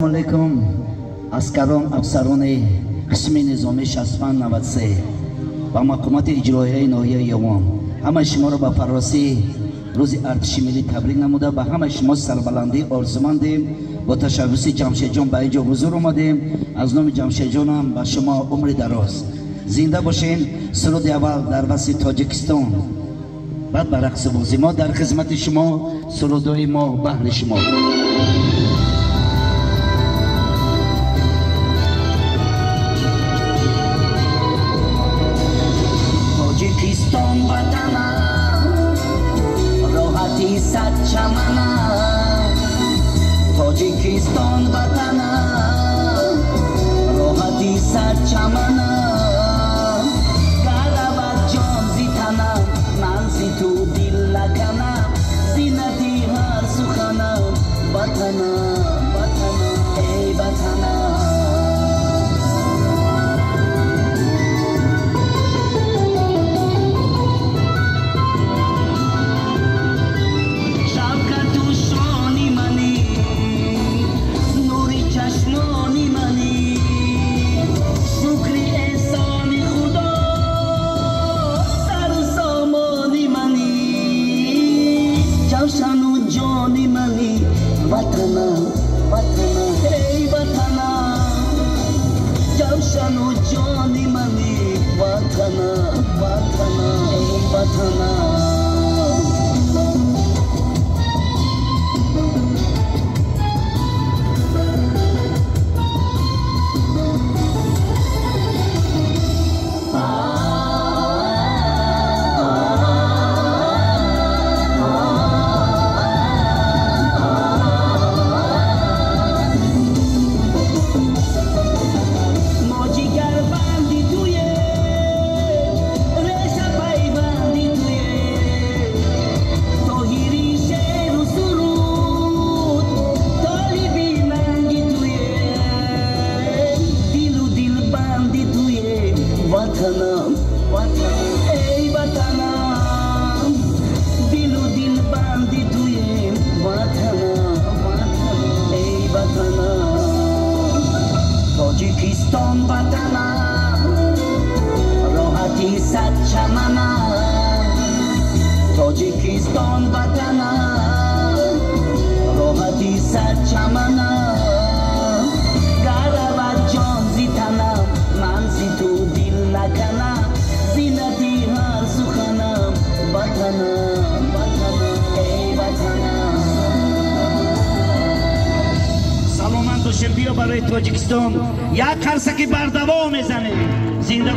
علیکم اسکران افسران قسمی نظامی 6593 و مقامات اجرایی ناحیه یوون همه شما را به فراسی روز ارتش ملی تبریک نموده به همه شما سربلندی آرزومندیم. با تشبث جمشید جان به اینجا حضور آمدیم. از نام جمشید جانم به شما عمر دراز زنده باشین. سرود اول در وسط تاجیکستان، بعد به رقص بازی. ما در خدمت شما، سرودای ما بهر شما. تاجیکستان وطنم، راحتی صد چمنم. تاجیکستان وطنم، راحتی صد چمنم. گرود جان زی تنم، من زی تو دل نکنم. زینتی هر سخنم، وطنم وطنم ای وطنم. تاجیکستان وطنم، راحتی صد چمنم. تاجیکستان وطنم، راحتی صد چمنم. گرود جان زی تنم، من زی تو دل نکنم. زینتی هر سخنم، وطنم وطنم ای وطنم. سلامت باشیم. بیا برای تاجیکستان یک قرصکی بر دوام میزنیم. زنده